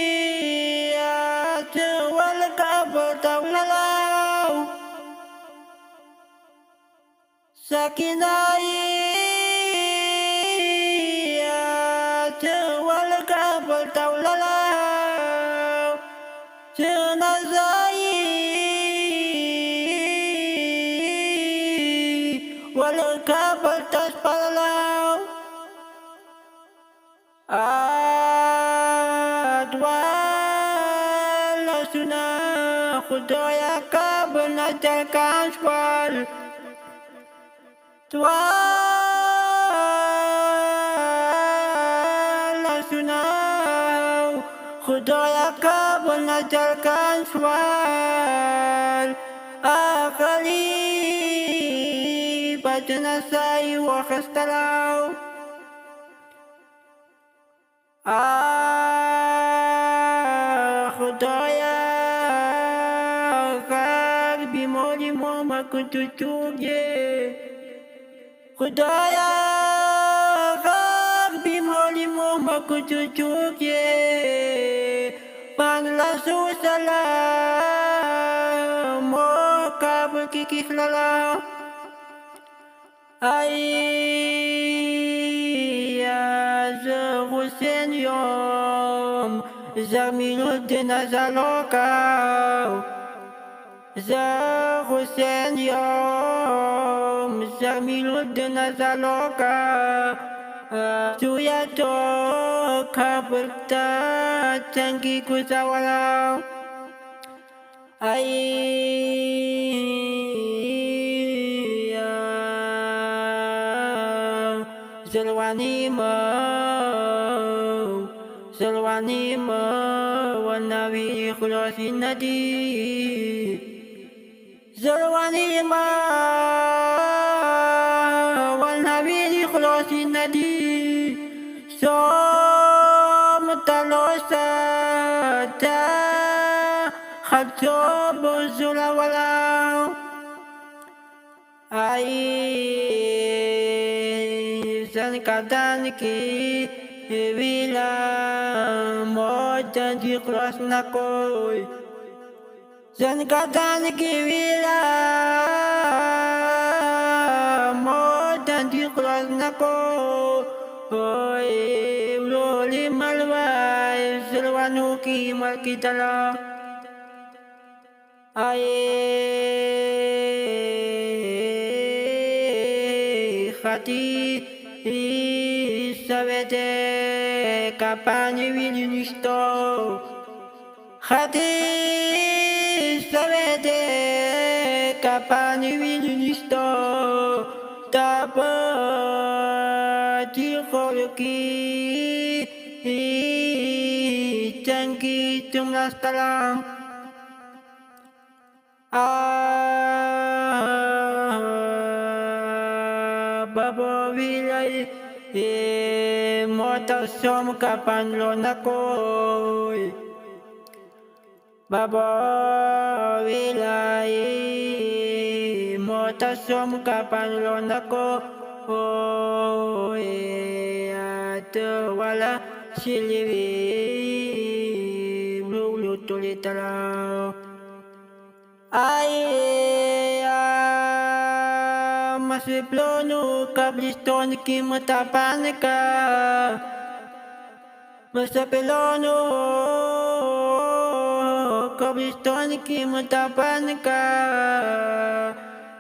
سكنايات والكبت وللاو سكنايات والكبت وللاو تنزاي والكبت اسفلاو أدوال سنا خدايا كابنا تلكاشوال توال سنا خدايا كابنا تلكاشوال أخلي بجنا ساي وخستلاو خدايا قلبي مولي ما كنت توجي خدايا قلبي مولي ما كنت توجي بان لسو سلام موكب كيكي فلالا Hussein yom Zamiluddin azalokau Hussein yom Zamiluddin azalokau Suyato kaberta Tangki kusawalau Zalwani mo Wanawi khulasin nadi Zalwani mo Wanawi khulasin nadi Som talosa ta Khatsob zulawalaw Zan kadanki Bila moja di kelas nakoi Zan katan kibila moja di kelas nakoi Loli malwai selwanuki malkitala Hati Sabete kapan wilinisto Hati sabete kapan wilinisto Tapati kholuki Tangki tumlas talam Babo wilay Motasom kapan lo nakoy Babo wilay Motasom kapan lo nakoy At wala siliwi Lulutulitalaw Masih plono kabliston ki matapan ka Masih plono kabliston ki matapan ka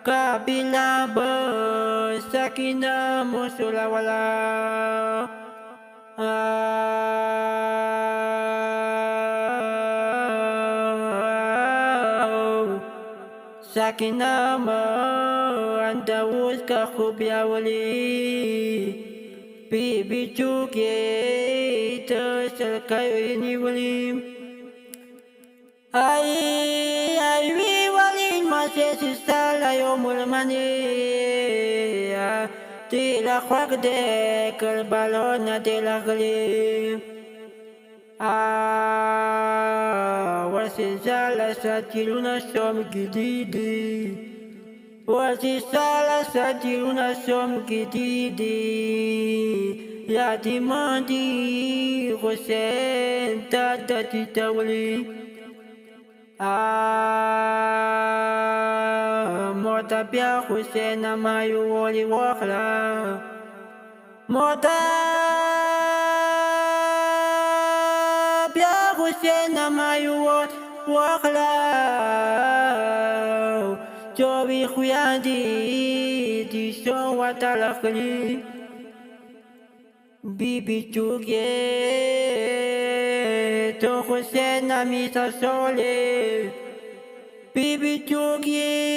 Kabila bersakina musulawala ساكنة ما أنت وسك خوب يا ولي بيبي تشوكي تسل كايني ولي أي وي ولي ما سيسال يوم المني تلا خوك ديك البالون تلا غلي وسيسال ساتيلونا شوم جديدي وسيسال ساتيلونا شوم جديدي يا ديماندي حسين تاتي تولي موتا بيا حسين ما يولي وخلا موتا بيا حسين ما يولي وخلا جوبي خيادي دي شو وتلخلي بيبي تشوكي تو حسين ميسا سولي بيبي تشوكي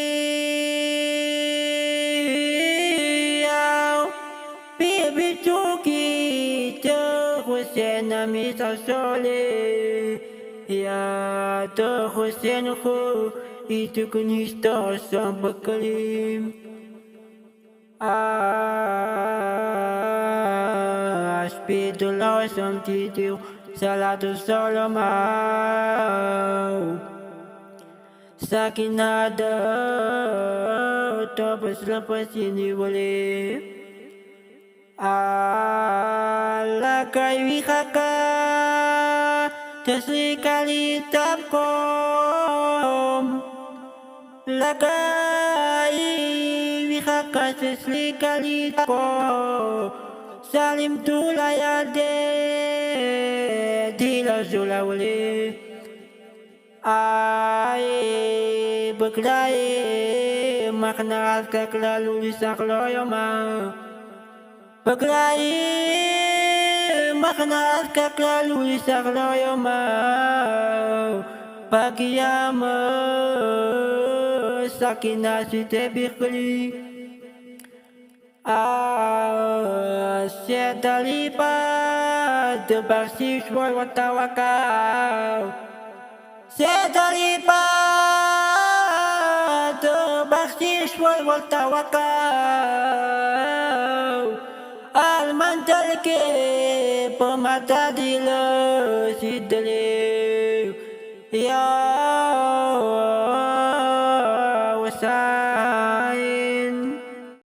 بيبي تشوكي تو حسين ميسا سولي يا تو حسين خو يتكن يستار سامبكليم Speed to loss some titio Salatu Solomon Sakinada Topos lepas ini boleh Alakai wihaka Tersekali tapkom Lakai wihaka tersekali tapkom Salim tulayade Dila zulawli Ay Beklai Makna alka klalu lisak loyoma Beklai Makna alka klalu lisak loyoma Pagiyama Sakina site bikli Sedalipat Berbasis wa tawakal Sedalipat Berbasis wa tawakal Al-mantal ke Pemata dila sidli Ya Wasai